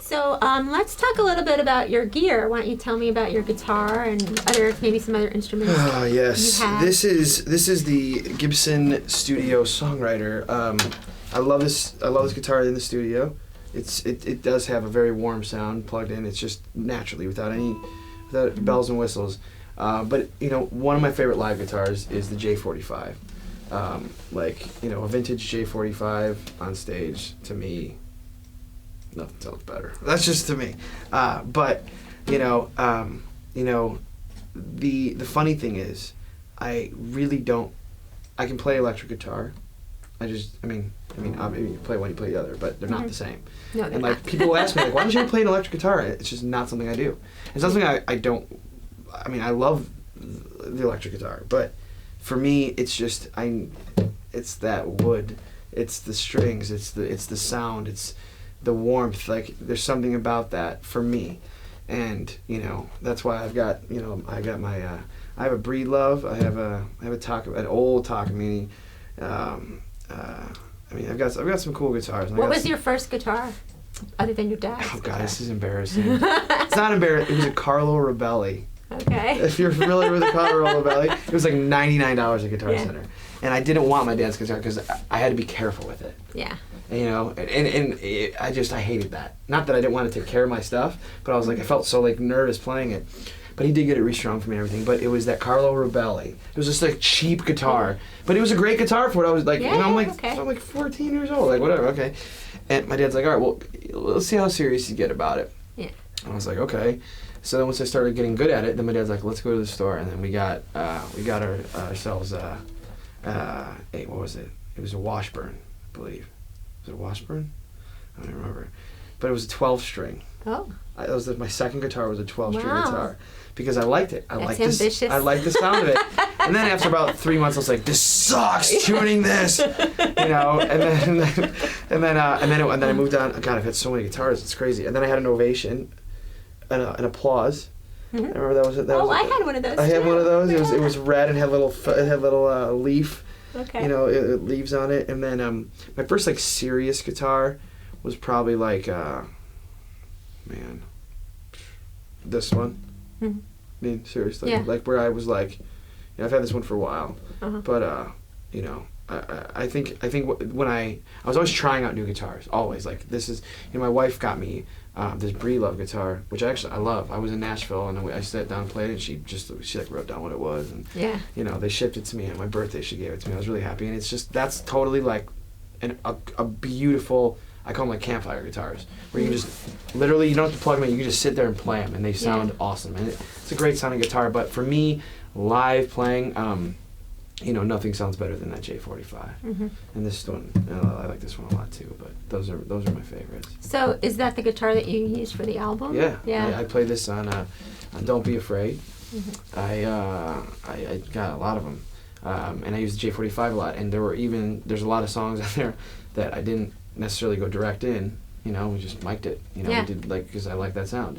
So let's talk a little bit about your gear. Why don't you tell me about your guitar and maybe some other instruments? Oh yes, you have? this is the Gibson Studio Songwriter. I love this guitar in the studio. It does have a very warm sound plugged in. It's just naturally without bells and whistles. But one of my favorite live guitars is the J45. A vintage J45 on stage, to me, nothing sounds better. That's just to me. But the funny thing is, I really don't. I can play electric guitar. You play one, you play the other, but they're not the same. No, they're and not. people will ask me, like, why don't you play an electric guitar? It's just not something I do. It's not something I don't. I love the electric guitar, but for me, it's just it's that wood, it's the strings, it's the sound, it's the warmth. Like, there's something about that for me, and that's why I've got I have a Breedlove, I have an old Takamine. I've got some cool guitars. What was your first guitar, other than your dad's? Oh guitar? God, this is embarrassing. It's not embarrassing. It was a Carlo Robelli. Okay. If you're familiar with the Carlo Robelli, it was like $99 at Guitar Center, and I didn't want my dad's guitar because I had to be careful with it. Yeah. I hated that. Not that I didn't want to take care of my stuff, but I was like, I felt so like nervous playing it. But he did get it restrung for me and everything. But it was that Carlo Robelli. It was just like cheap guitar, but it was a great guitar for what I was like. I'm like 14 years old, like whatever. Okay. And my dad's like, all right, well, let's see how serious you get about it. Yeah. And I was like, okay. So then once I started getting good at it, then my dad's like, let's go to the store, and then we got ourselves what was it? It was a Washburn, I believe. Was it a Washburn? I don't remember. But it was a 12-string. Oh. My second guitar was a 12-string Wow. guitar because I liked it. I liked ambitious. I liked the sound of it. And then after about 3 months, I was like, this sucks tuning this, and then I moved on. God, I've had so many guitars, it's crazy. And then I had an Ovation, an Applause. Mm-hmm. I remember that was it. I had one of those. I had one of those. Yeah. It was red and had little leaf. Okay. It leaves on it. And then my first like serious guitar was probably like this one. Mm-hmm. I mean, seriously, Yeah. like where I was like, I've had this one for a while, but I think when I was always trying out new guitars, always like this is, my wife got me this Breedlove guitar, which actually I love. I was in Nashville and I sat down and played it, and she like wrote down what it was, and they shipped it to me on my birthday. She gave it to me. I was really happy, and it's just that's totally like a beautiful. I call them like campfire guitars, where you can just literally, you don't have to plug them in, you can just sit there and play them, and they sound awesome. And it's a great sounding guitar, but for me, live playing, nothing sounds better than that J45. Mm-hmm. And this one, I like this one a lot too, but those are my favorites. So is that the guitar that you used for the album? Yeah. Yeah. I played this on Don't Be Afraid. Mm-hmm. I got a lot of them, and I used the J45 a lot, and there's a lot of songs on there that I didn't necessarily go direct in, we just mic'd it, we did because I like that sound.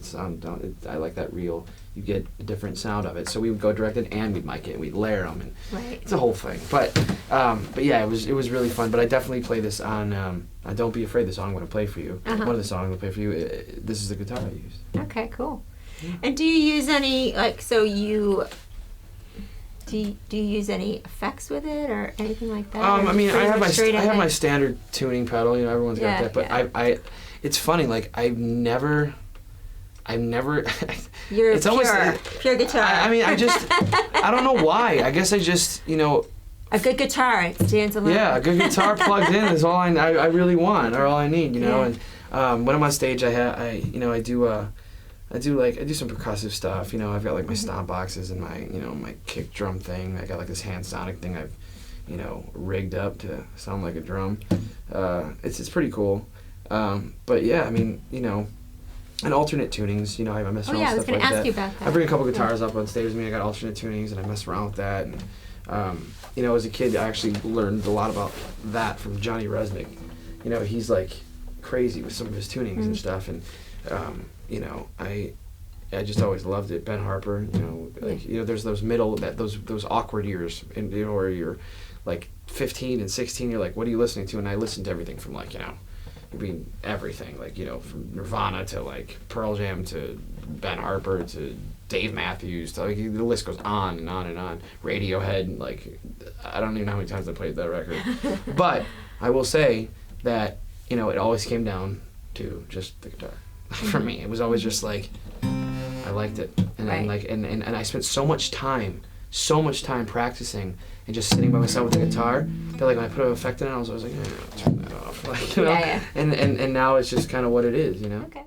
I like that real, you get a different sound of it. So we would go direct in and we'd mic it and we'd layer them, and it's a whole thing. But yeah, it was really fun. But I definitely play this on Don't Be Afraid, the song I'm going to play for you. One of the songs I'm going to play for you, this is the guitar I used. Okay, cool. Yeah. And do you use any, do you use any effects with it or anything like that? I have my standard tuning pedal. Everyone's got that. But it's funny. Like I've never. You're it's pure guitar. I don't know why. I guess I just a good guitar, it stands alone. Yeah, a good guitar plugged in is all I really want, or all I need. And when I'm on stage, I do some percussive stuff. I've got like my stomp boxes and my kick drum thing. I got like this hand sonic thing I've rigged up to sound like a drum. It's pretty cool. But yeah, and alternate tunings. I mess around with stuff like that. I was going to ask you about that. I bring a couple guitars up on stage with me. I got alternate tunings and I mess around with that. And as a kid, I actually learned a lot about that from Johnny Resnick. He's like crazy with some of his tunings and stuff. And I just always loved it. Ben Harper, there's those those awkward years, and where you're like 15 and 16, you're like, what are you listening to? And I listened to everything from like I mean, everything, like, you know, from Nirvana to, like, Pearl Jam to Ben Harper to Dave Matthews to, like, the list goes on and on and on. Radiohead, like, I don't even know how many times I played that record. But I will say that, you know, it always came down to just the guitar. For me, it was always just, like, I liked it. And then, like, and I spent so much time practicing and just sitting by myself with the guitar that, like, when I put an effect in it, I was always like, I'll turn that off. Like, you know? And now it's just kind of what it is, you know? Okay.